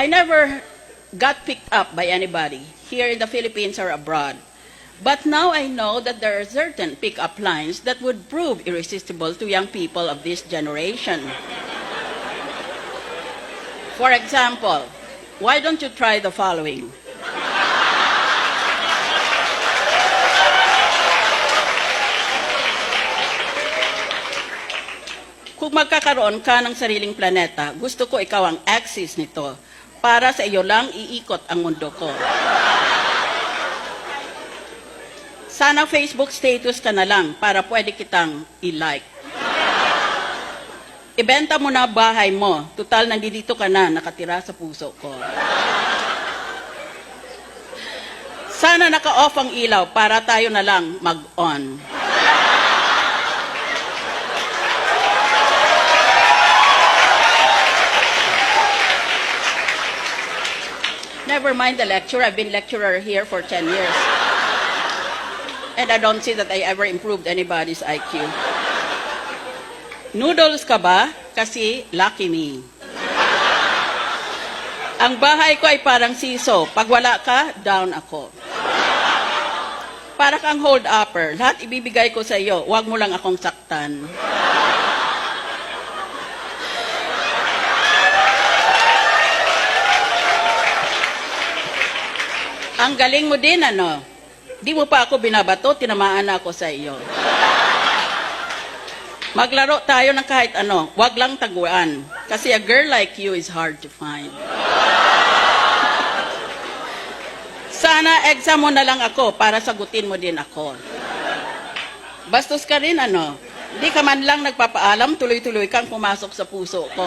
I never got picked up by anybody here in the Philippines or abroad. But now I know that there are certain pick-up lines that would prove irresistible to young people of this generation. For example, why don't you try the following? Kung magkakaroon ka ng sariling planeta, gusto ko ikaw ang axis nito. Para sa iyo lang iikot ang mundo ko. Sana Facebook status ka na lang para pwede kitang i-like. Ibenta mo na bahay mo. Tutal, nandito ka na, nakatira sa puso ko. Sana naka-off ang ilaw para tayo na lang mag-on. Never mind the lecture. I've been lecturer here for 10 years. And I don't see that I ever improved anybody's IQ. Noodles ka ba? Kasi lucky me. Ang bahay ko ay parang siso. Pag wala ka, down ako. Para kang hold-upper. Lahat ibibigay ko sa iyo. Huwag mo lang akong saktan. Ang galing mo din, ano? Di mo pa ako binabato, tinamaan na ako sa iyo. Maglaro tayo ng kahit ano, wag lang taguan. Kasi a girl like you is hard to find. Sana exam mo na lang ako para sagutin mo din ako. Bastos ka rin, ano? Di ka man lang nagpapaalam, tuloy-tuloy kang pumasok sa puso ko.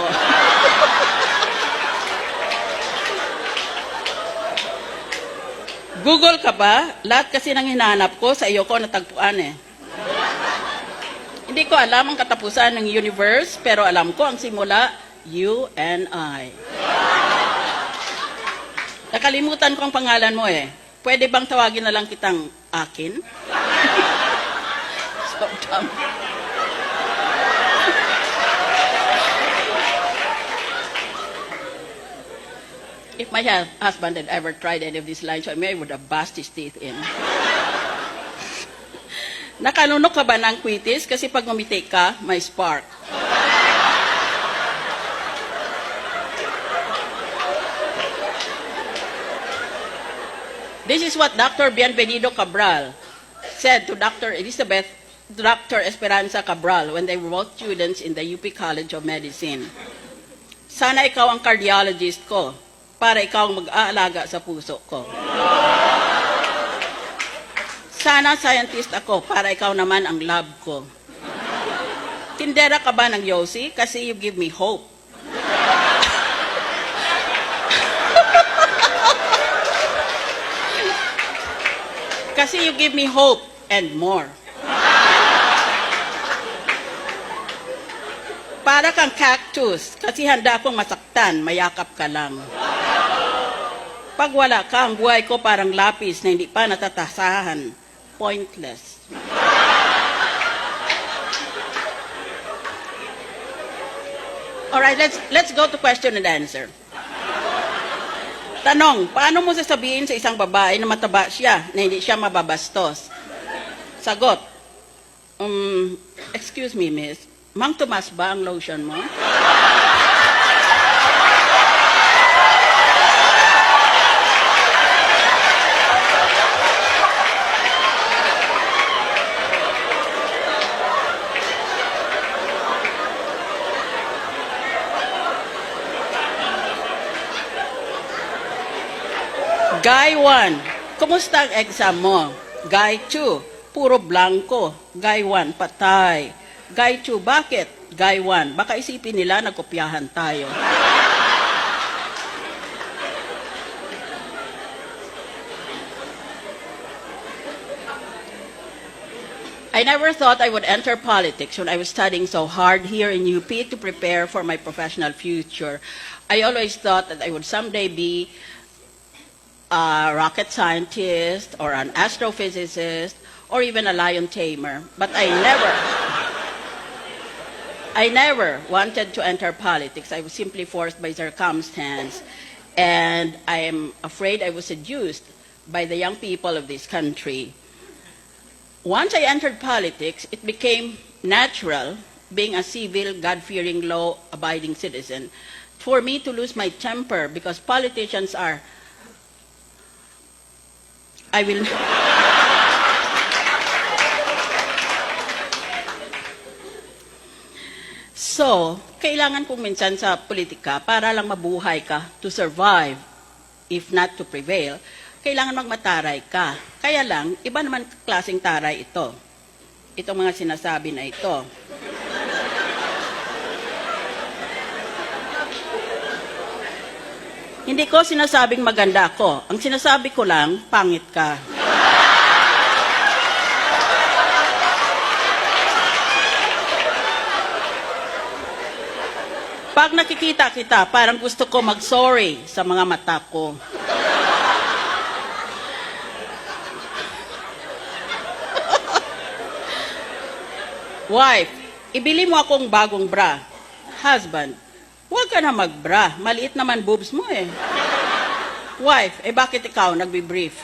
Google ka ba? Lahat kasi nang hinahanap ko, sa iyo ko natagpuan eh. Hindi ko alam ang katapusan ng universe, pero alam ko ang simula, you and I. Nakalimutan ko ang pangalan mo eh. Pwede bang tawagin na lang kitang akin? So dumb. If my husband had ever tried any of these lines, I would have bashed his teeth in. Nakalunok ka ba ng quitis? Kasi pag umiti ka, may spark. This is what Dr. Bienvenido Cabral said to Dr. Esperanza Cabral when they were both students in the UP College of Medicine. Sana ikaw ang cardiologist ko, para ikaw ang mag-aalaga sa puso ko. Sana scientist ako, para ikaw naman ang lab ko. Tindera ka ba ng Yossi? Kasi you give me hope. Kasi you give me hope and more. Para kang cactus, kasi handa akong masaktan, mayakap ka lang. Pag wala ka, ang buhay ko parang lapis na hindi pa natatasahan. Pointless. Alright, let's go to question and answer. Tanong, paano mo sasabihin sa isang babae na mataba siya, na hindi siya mababastos? Sagot, excuse me, miss, Mang Tomas ba ang lotion mo? Guy 1, kumusta ang exam mo? Guy 2, puro blanco. Guy 1, patay. Guy 2, bakit? Guy 1, baka isipin nila nagkopyahan tayo. I never thought I would enter politics when I was studying so hard here in UP to prepare for my professional future. I always thought that I would someday be a rocket scientist or an astrophysicist or even a lion tamer. But I never wanted to enter politics. I was simply forced by circumstance. And I am afraid I was seduced by the young people of this country. Once I entered politics, it became natural, being a civil, God-fearing, law-abiding citizen, for me to lose my temper because politicians are, I will, so, kailangan kong minsan sa politika para lang mabuhay ka, to survive, if not to prevail, kailangan magmataray ka. Kaya lang, iba naman klaseng taray ito. Itong mga sinasabi na ito. Hindi ko sinasabing maganda ako. Ang sinasabi ko lang, pangit ka. Pag nakikita kita, parang gusto ko mag-sorry sa mga mata ko. Wife, ibili mo akong bagong bra. Husband, huwag ka na mag-bra. Maliit naman boobs mo eh. Wife, bakit ikaw nagbi-brief?